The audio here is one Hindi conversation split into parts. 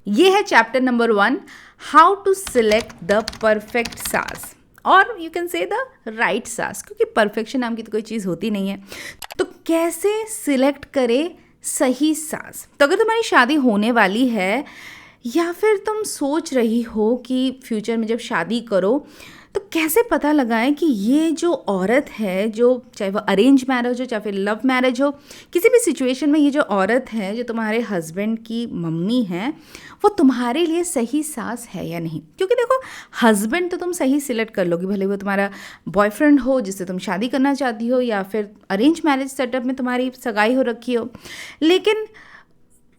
ये है chapter number 1, how to select the perfect सास, और you can say the right सास, क्योंकि परफेक्शन नाम की तो कोई चीज़ होती नहीं है। तो कैसे सिलेक्ट करें सही सास? तो अगर तुम्हारी शादी होने वाली है या फिर तुम सोच रही हो कि फ्यूचर में जब शादी करो तो कैसे पता लगाएं कि ये जो औरत है, जो चाहे वो अरेंज मैरिज हो चाहे फिर लव मैरिज हो, किसी भी सिचुएशन में ये जो औरत है जो तुम्हारे हस्बैंड की मम्मी है, वो तुम्हारे लिए सही सास है या नहीं? क्योंकि देखो, हस्बैंड तो तुम सही सिलेक्ट कर लोगी, भले वो तुम्हारा बॉयफ्रेंड हो जिससे तुम शादी करना चाहती हो या फिर अरेंज मैरिज सेटअप में तुम्हारी सगाई हो रखी हो, लेकिन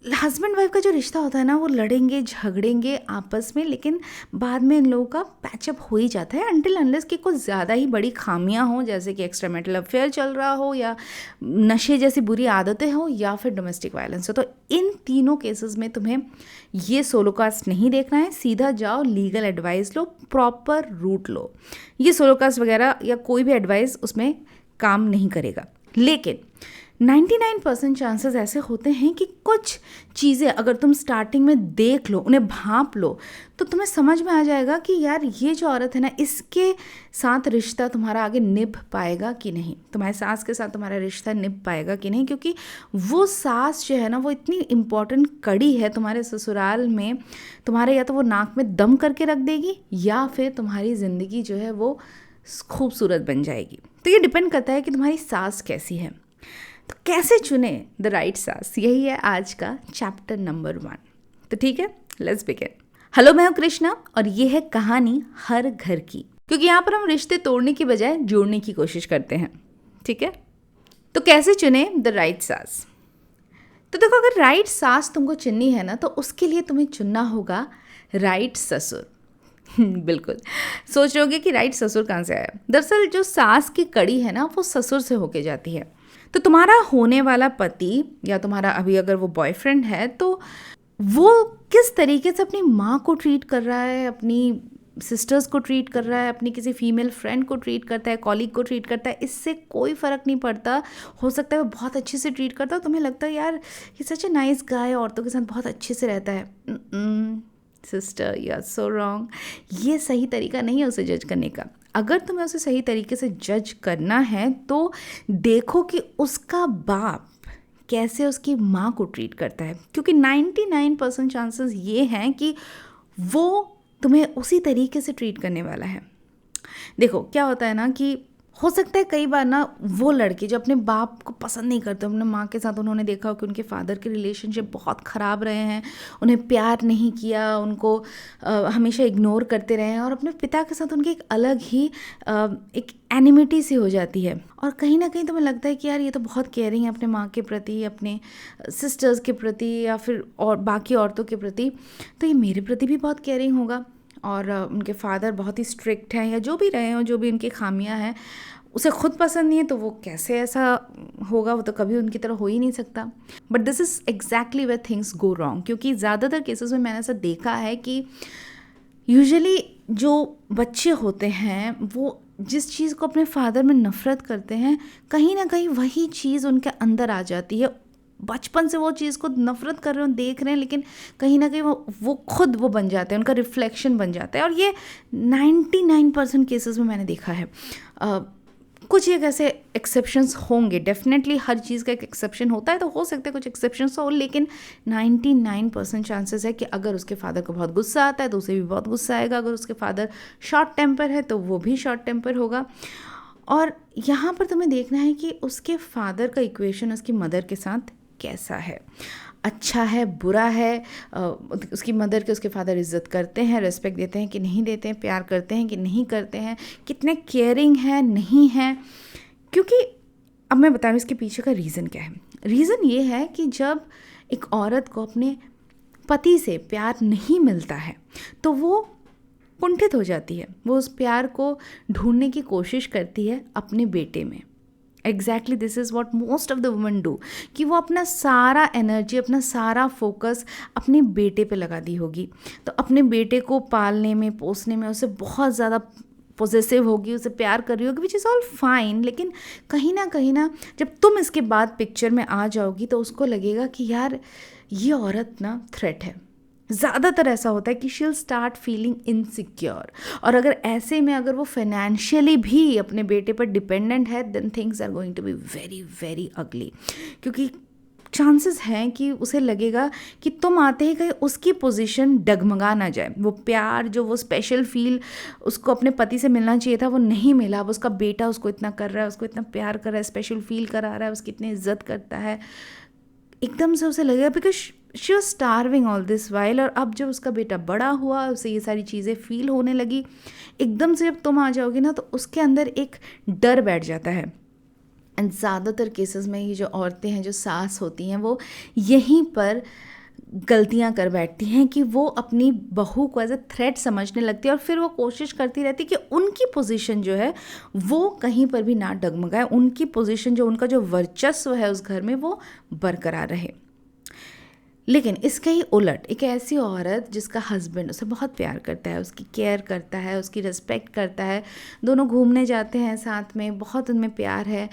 हस्बैंड वाइफ का जो रिश्ता होता है ना, वो लड़ेंगे झगड़ेंगे आपस में, लेकिन बाद में इन लोगों का पैचअप हो ही जाता है, अनटिल अनलेस कि कुछ ज़्यादा ही बड़ी खामियां हों, जैसे कि एक्स्ट्रा मैरिटल अफेयर चल रहा हो या नशे जैसी बुरी आदतें हो या फिर डोमेस्टिक वायलेंस हो। तो इन तीनों केसेस में तुम्हें ये सोलोकास्ट नहीं देखना है, सीधा जाओ लीगल एडवाइस लो, प्रॉपर रूट लो। ये सोलोकास्ट वगैरह या कोई भी एडवाइस उसमें काम नहीं करेगा। लेकिन 99% चांसेस ऐसे होते हैं कि कुछ चीज़ें अगर तुम स्टार्टिंग में देख लो, उन्हें भांप लो, तो तुम्हें समझ में आ जाएगा कि यार ये जो औरत है ना, इसके साथ रिश्ता तुम्हारा आगे निभ पाएगा कि नहीं, तुम्हारे सास के साथ तुम्हारा रिश्ता निभ पाएगा कि नहीं। क्योंकि वो सास जो है ना, वो इतनी इम्पॉर्टेंट कड़ी है तुम्हारे ससुराल में, तुम्हारे या तो वो नाक में दम करके रख देगी या फिर तुम्हारी ज़िंदगी जो है वो खूबसूरत बन जाएगी। तो ये डिपेंड करता है कि तुम्हारी सास कैसी है। तो कैसे चुने द राइट सास, यही है आज का चैप्टर नंबर 1। तो ठीक है, लेट्स बिगिन। हेलो, मैं हूँ कृष्णा और ये है कहानी हर घर की, क्योंकि यहाँ पर हम रिश्ते तोड़ने की बजाय जोड़ने की कोशिश करते हैं। ठीक है, तो कैसे चुने द राइट सास? तो देखो, अगर राइट सास तुमको चुननी है ना, तो उसके लिए तुम्हें चुनना होगा राइट ससुर। बिल्कुल सोच रहे होगे कि राइट ससुर कहाँ से आया। दरअसल जो सास की कड़ी है ना, वो ससुर से होके जाती है। तो तुम्हारा होने वाला पति या तुम्हारा अभी अगर वो बॉयफ्रेंड है, तो वो किस तरीके से अपनी माँ को ट्रीट कर रहा है, अपनी सिस्टर्स को ट्रीट कर रहा है, अपनी किसी फीमेल फ्रेंड को ट्रीट करता है, कॉलीग को ट्रीट करता है, इससे कोई फ़र्क नहीं पड़ता। हो सकता है वो बहुत अच्छे से ट्रीट करता है, तुम्हें लगता है यार ये सच ए नाइस गाय, औरतों के साथ बहुत अच्छे से रहता है। Sister, you are so wrong. ये सही तरीका नहीं है उसे जज करने का। अगर तुम्हें उसे सही तरीके से जज करना है तो देखो कि उसका बाप कैसे उसकी माँ को ट्रीट करता है, क्योंकि 99% चांसेस ये हैं कि वो तुम्हें उसी तरीके से ट्रीट करने वाला है। देखो क्या होता है ना, कि हो सकता है कई बार ना वो लड़के जो अपने बाप को पसंद नहीं करते, अपने माँ के साथ उन्होंने देखा हो कि उनके फादर के रिलेशनशिप बहुत ख़राब रहे हैं, उन्हें प्यार नहीं किया, उनको हमेशा इग्नोर करते रहे हैं, और अपने पिता के साथ उनकी एक अलग ही एक एनिमिटी सी हो जाती है। और कहीं ना कहीं तुम्हें लगता है कि यार ये तो बहुत केयरिंग है अपने माँ के प्रति, अपने सिस्टर्स के प्रति या फिर और बाकी औरतों के प्रति, तो ये मेरे प्रति भी बहुत केयरिंग होगा। और उनके फादर बहुत ही स्ट्रिक्ट हैं या जो भी रहे हों, जो भी उनकी खामियां हैं, उसे खुद पसंद नहीं है, तो वो कैसे ऐसा होगा, वो तो कभी उनकी तरह हो ही नहीं सकता। But this is exactly where things go wrong, क्योंकि ज़्यादातर केसेस में मैंने ऐसा देखा है कि यूजुअली जो बच्चे होते हैं वो जिस चीज़ को अपने फादर में नफ़रत करते हैं, कहीं ना कहीं वही चीज़ उनके अंदर आ जाती है। बचपन से वो चीज़ को नफ़रत कर रहे हो, देख रहे हैं, लेकिन कहीं ना कहीं वो खुद वो बन जाते हैं, उनका रिफ्लेक्शन बन जाता है। और ये 99% केसेस में मैंने देखा है। कुछ एक ऐसे एक्सेप्शंस होंगे, डेफिनेटली हर चीज़ का एक एक्सेप्शन होता है, तो हो सकता है कुछ एक्सेप्शंस हो, लेकिन 99% चांसेस है कि अगर उसके फादर को बहुत गुस्सा आता है तो उसे भी बहुत गुस्सा आएगा, अगर उसके फादर शॉर्ट टेम्पर है तो वो भी शॉर्ट टेम्पर होगा। और यहाँ पर तुम्हें देखना है कि उसके फादर का इक्वेशन उसकी मदर के साथ कैसा है, अच्छा है, बुरा है, उसकी मदर के उसके फादर इज़्ज़त करते हैं, रिस्पेक्ट देते हैं कि नहीं देते हैं, प्यार करते हैं कि नहीं करते हैं, कितने केयरिंग है नहीं है। क्योंकि अब मैं बता रही हूँ इसके पीछे का रीज़न क्या है। रीज़न ये है कि जब एक औरत को अपने पति से प्यार नहीं मिलता है तो वो कुंठित हो जाती है, वो उस प्यार को ढूंढने की कोशिश करती है अपने बेटे में। Exactly this is what most of the women do, कि वो अपना सारा एनर्जी, अपना सारा फोकस अपने बेटे पे लगा दी होगी, तो अपने बेटे को पालने में, पोसने में उसे बहुत ज़्यादा पॉजेसिव होगी, उसे प्यार कर रही होगी, विच इज़ ऑल फाइन। लेकिन कहीं ना जब तुम इसके बाद पिक्चर में आ जाओगी तो उसको लगेगा कि यार ये औरत ना थ्रेट है, ज़्यादातर ऐसा होता है कि she will start feeling insecure. और अगर ऐसे में अगर वो फाइनेंशियली भी अपने बेटे पर डिपेंडेंट है, then things are going to be very very ugly. क्योंकि चांसेस हैं कि उसे लगेगा कि तुम आते ही कहीं उसकी पोजीशन डगमगा ना जाए, वो प्यार जो वो स्पेशल फील उसको अपने पति से मिलना चाहिए था वो नहीं मिला। अब उसका बेटा उसको इतना कर रहा है, उसको इतना प्यार कर रहा है, स्पेशल फील करा रहा है, उसकी इतनी इज्जत करता है, एकदम से उसे लगेगा because she was starving all this while. और अब जब उसका बेटा बड़ा हुआ, उसे ये सारी चीज़ें फील होने लगी, एकदम से जब तुम आ जाओगी ना तो उसके अंदर एक डर बैठ जाता है। एंड ज़्यादातर केसेस में ये जो औरतें हैं, जो सास होती हैं, वो यहीं पर गलतियां कर बैठती हैं कि वो अपनी बहू को एज ए थ्रेट समझने लगती है और फिर वो कोशिश करती रहती है कि उनकी पोजीशन जो है वो कहीं पर भी ना डगमगाए, उनकी पोजीशन जो, उनका जो वर्चस्व है उस घर में वो बरकरार रहे। लेकिन इसके ही उलट एक ऐसी औरत जिसका हस्बैंड उसे बहुत प्यार करता है, उसकी केयर करता है, उसकी रिस्पेक्ट करता है, दोनों घूमने जाते हैं साथ में, बहुत उनमें प्यार है,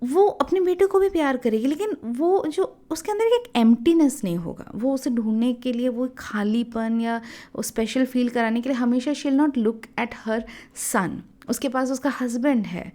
वो अपने बेटे को भी प्यार करेगी, लेकिन वो जो उसके अंदर एक एम्प्टीनेस नहीं होगा, वो उसे ढूंढने के लिए, वो खालीपन या वो स्पेशल फील कराने के लिए हमेशा she will not look at her son. उसके पास उसका हस्बैंड है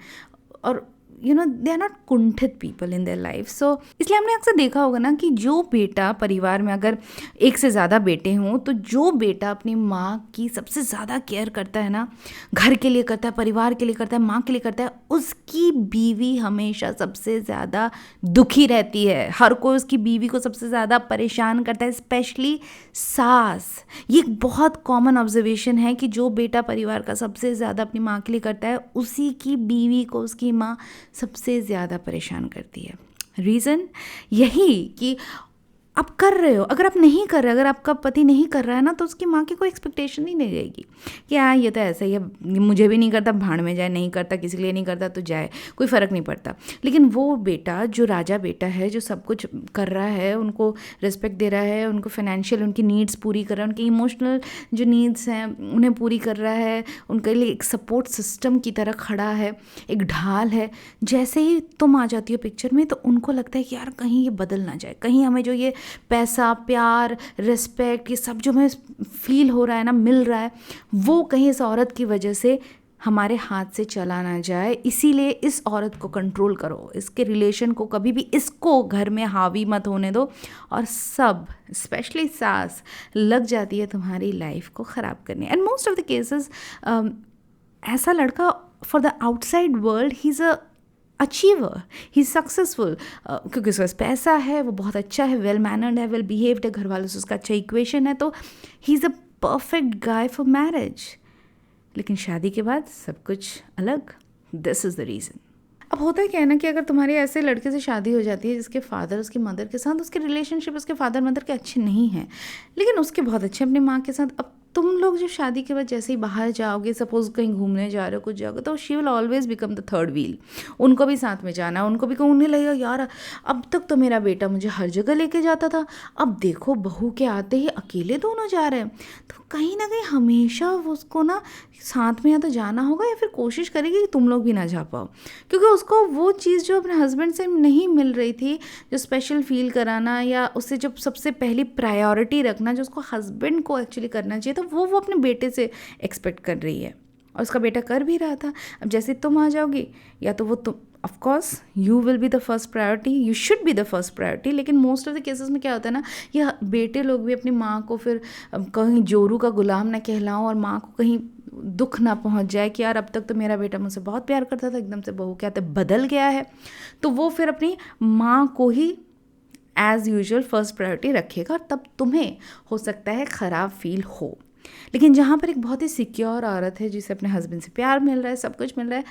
और दे आर नॉट कुंठित people in their life. So इसलिए हमने अक्सर देखा होगा ना कि जो बेटा परिवार में अगर एक से ज़्यादा बेटे हों, तो जो बेटा अपनी माँ की सबसे ज़्यादा केयर करता है ना, घर के लिए करता है, परिवार के लिए करता है, माँ के लिए करता है, उसकी बीवी हमेशा सबसे ज़्यादा दुखी रहती है। हर कोई उसकी बीवी को सबसे ज़्यादा परेशान करता है, स्पेशली सास। ये एक बहुत कॉमन ऑब्जर्वेशन है कि जो बेटा परिवार का सबसे ज़्यादा अपनी माँ के लिए करता है, उसी की बीवी को उसकी माँ सबसे ज़्यादा परेशान करती है। रीज़न यही कि आप कर रहे हो, अगर आप नहीं कर रहे, अगर आपका पति नहीं कर रहा है ना, तो उसकी माँ की कोई एक्सपेक्टेशन ही नहीं रहेगी कि हाँ ये तो ऐसा ही है, मुझे भी नहीं करता, भाड़ में जाए, नहीं करता, किसी के लिए नहीं करता तो जाए, कोई फ़र्क नहीं पड़ता। लेकिन वो बेटा जो राजा बेटा है, जो सब कुछ कर रहा है, उनको रिस्पेक्ट दे रहा है, उनको फाइनेंशियल उनकी नीड्स पूरी कर रहा है, उनकी इमोशनल जो नीड्स हैं उन्हें पूरी कर रहा है, उनके लिए एक सपोर्ट सिस्टम की तरह खड़ा है, एक ढाल है, जैसे ही तुम आ जाती हो पिक्चर में तो उनको लगता है कि यार कहीं ये बदल ना जाए, कहीं हमें जो ये पैसा, प्यार, रिस्पेक्ट, ये सब जो हमें फील हो रहा है ना, मिल रहा है, वो कहीं इस औरत की वजह से हमारे हाथ से चला ना जाए। इसीलिए इस औरत को कंट्रोल करो, इसके रिलेशन को कभी भी इसको घर में हावी मत होने दो। और सब स्पेशली सास लग जाती है तुम्हारी लाइफ को ख़राब करने। And most of the cases ऐसा लड़का for the outside world he is a achiever, he is successful, क्योंकि उसके पास पैसा है, वो बहुत अच्छा है, वेल मैनर्ड है, वेल बिहेव्ड है, घर वालों से उसका अच्छा इक्वेशन है, तो he is a perfect guy for marriage. लेकिन शादी के बाद सब कुछ अलग। This is the reason. अब होता है क्या है ना कि अगर तुम्हारी ऐसे लड़के से शादी हो जाती है जिसके फादर उसकी मदर के साथ, उसके रिलेशनशिप उसके फादर मदर के अच्छे नहीं हैं, लेकिन उसके बहुत अच्छे अपनी माँ के साथ, अब तुम लोग जो शादी के बाद जैसे ही बाहर जाओगे, सपोज कहीं घूमने जा रहे हो, कुछ जाओगे, तो she will always become the third wheel. उनको भी साथ में जाना, उनको भी उन्हें लगेगा यार अब तक तो मेरा बेटा मुझे हर जगह लेके जाता था, अब देखो बहू के आते ही अकेले दोनों जा रहे हैं। तो कहीं ना कहीं हमेशा उसको ना साथ में या तो जाना होगा या फिर कोशिश करेगी कि तुम लोग भी ना जा पाओ, क्योंकि उसको वो चीज़ जो अपने हस्बैंड से नहीं मिल रही थी, जो स्पेशल फील कराना या उससे जो सबसे पहली प्रायोरिटी रखना, जो उसको हस्बैंड को एक्चुअली करना चाहिए था, वो अपने बेटे से एक्सपेक्ट कर रही है और उसका बेटा कर भी रहा था। अब जैसे तुम आ जाओगी, या तो वो तुम, of course you will be the first priority, you should be the first priority, लेकिन मोस्ट ऑफ द केसेस में क्या होता है ना, ये बेटे लोग भी अपनी माँ को फिर कहीं जोरू का गुलाम ना कहलाओ और माँ को कहीं दुख ना पहुंच जाए कि यार अब तक तो मेरा बेटा मुझसे बहुत प्यार करता था, एकदम से बहू क्या बदल गया है, तो वो फिर अपनी माँ को ही एज़ यूजुअल फर्स्ट प्रायोरिटी रखेगा और तब तुम्हें हो सकता है ख़राब फील हो। लेकिन जहाँ पर एक बहुत ही सिक्योर औरत है जिसे अपने हस्बैंड से प्यार मिल रहा है, सब कुछ मिल रहा है,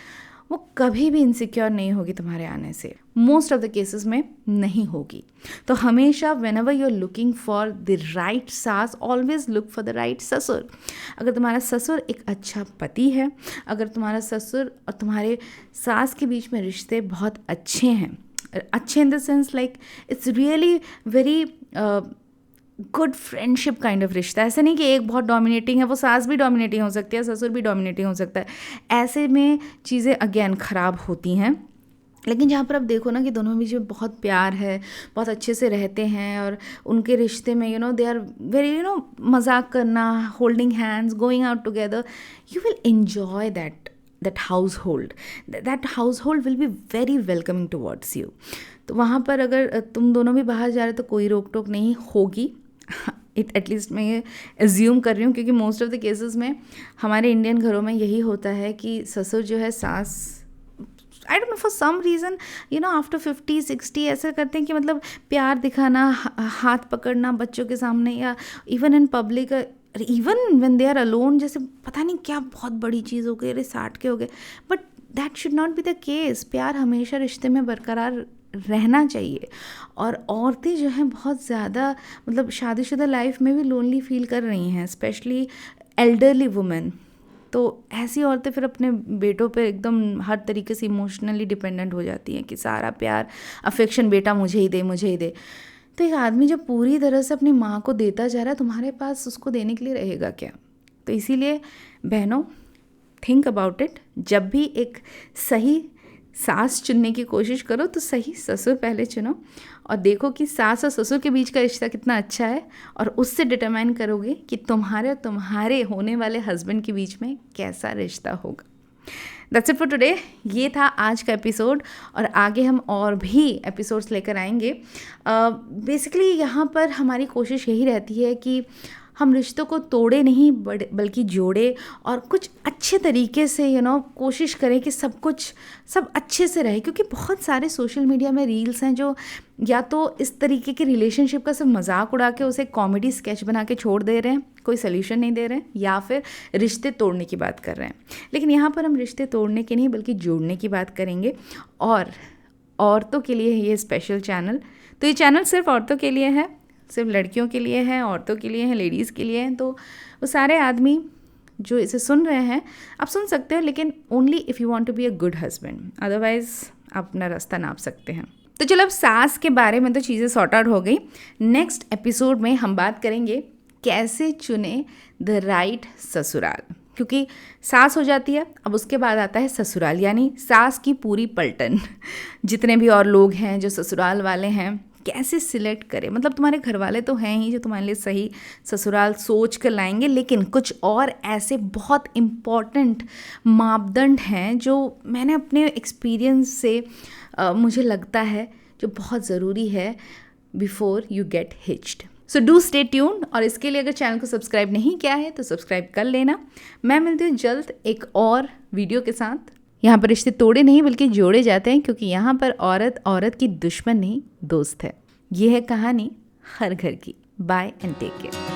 वो कभी भी इनसिक्योर नहीं होगी तुम्हारे आने से, मोस्ट ऑफ द केसेस में नहीं होगी। तो हमेशा whenever you are looking for the right सास, always look for the right ससुर। अगर तुम्हारा ससुर एक अच्छा पति है, अगर तुम्हारा ससुर और तुम्हारे सास के बीच में रिश्ते बहुत अच्छे हैं, अच्छे in the sense like it's really very good friendship kind of रिश्ता, ऐसा नहीं कि एक बहुत डोमिनेटिंग है, वो सास भी डोमिनेटिंग हो सकती है, ससुर भी डोमिनेटिंग हो सकता है, ऐसे में चीज़ें अगेन ख़राब होती हैं। लेकिन जहाँ पर आप देखो ना कि दोनों बीच में बहुत प्यार है, बहुत अच्छे से रहते हैं और उनके रिश्ते में दे आर वेरी मजाक करना, holding hands, going out together, you will enjoy that house hold will be very welcoming towards you. तो वहाँ पर अगर तुम दोनों भी बाहर जा रहे तो कोई रोक टोक नहीं होगी। एटलीस्ट मैं ये एज्यूम कर रही हूँ, क्योंकि मोस्ट ऑफ द केसेस में हमारे इंडियन घरों में यही होता है कि ससुर जो है सास, I don't know for some reason after 50-60 ऐसा करते हैं कि मतलब प्यार दिखाना, हाथ पकड़ना बच्चों के सामने या even in public, even when they are alone, जैसे पता नहीं क्या बहुत बड़ी चीज़ हो गई, अरे 60 के हो गए, but that should not be the case. प्यार हमेशा रिश्ते में बरकरार रहना चाहिए। और औरतें जो हैं बहुत ज़्यादा मतलब शादीशुदा लाइफ में भी लोनली फील कर रही हैं, स्पेशली एल्डरली वुमेन। तो ऐसी औरतें फिर अपने बेटों पे एकदम हर तरीके से इमोशनली डिपेंडेंट हो जाती हैं कि सारा प्यार अफेक्शन बेटा मुझे ही दे। तो एक आदमी जब पूरी तरह से अपनी माँ को देता जा रहा है, तुम्हारे पास उसको देने के लिए रहेगा क्या? तो इसीलिए बहनों, थिंक अबाउट इट। जब भी एक सही सास चुनने की कोशिश करो तो सही ससुर पहले चुनो और देखो कि सास और ससुर के बीच का रिश्ता कितना अच्छा है, और उससे डिटरमाइन करोगे कि तुम्हारे और तुम्हारे होने वाले हस्बैंड के बीच में कैसा रिश्ता होगा। That's it for today. ये था आज का एपिसोड और आगे हम और भी एपिसोड्स लेकर आएंगे। बेसिकली यहाँ पर हमारी कोशिश यही रहती है कि हम रिश्तों को तोड़े नहीं बल्कि जोड़े और कुछ अच्छे तरीके से कोशिश करें कि सब अच्छे से रहे। क्योंकि बहुत सारे सोशल मीडिया में रील्स हैं जो या तो इस तरीके के रिलेशनशिप का सिर्फ मजाक उड़ा के उसे कॉमेडी स्केच बना के छोड़ दे रहे हैं, कोई सल्यूशन नहीं दे रहे हैं, या फिर रिश्ते तोड़ने की बात कर रहे हैं। लेकिन यहाँ पर हम रिश्ते तोड़ने की नहीं बल्कि जोड़ने की बात करेंगे। और औरतों के लिए है ये स्पेशल चैनल। तो ये चैनल सिर्फ औरतों के लिए है, सिर्फ लड़कियों के लिए है, औरतों के लिए है, लेडीज़ के लिए हैं। तो वो सारे आदमी जो इसे सुन रहे हैं, आप सुन सकते हो, लेकिन only if you want to be a good husband, otherwise आप अपना रास्ता नाप सकते हैं। तो चलो, अब सास के बारे में तो चीज़ें सॉर्ट आउट हो गई। नेक्स्ट एपिसोड में हम बात करेंगे कैसे चुने द राइट ससुराल, क्योंकि सास हो जाती है, अब उसके बाद आता है ससुराल, यानी सास की पूरी पलटन। जितने भी और लोग हैं जो ससुराल वाले हैं, कैसे सिलेक्ट करें। मतलब तुम्हारे घर वाले तो हैं ही जो तुम्हारे लिए सही ससुराल सोच कर लाएंगे, लेकिन कुछ और ऐसे बहुत इम्पॉर्टेंट मापदंड हैं जो मैंने अपने एक्सपीरियंस से मुझे लगता है जो बहुत ज़रूरी है before you get hitched. So do stay tuned. और इसके लिए अगर चैनल को सब्सक्राइब नहीं किया है तो सब्सक्राइब कर लेना। मैं मिलती हूँ जल्द एक और वीडियो के साथ। यहाँ पर रिश्ते तोड़े नहीं बल्कि जोड़े जाते हैं, क्योंकि यहाँ पर औरत की दुश्मन नहीं दोस्त है। ये है कहानी हर घर की। Bye and take care.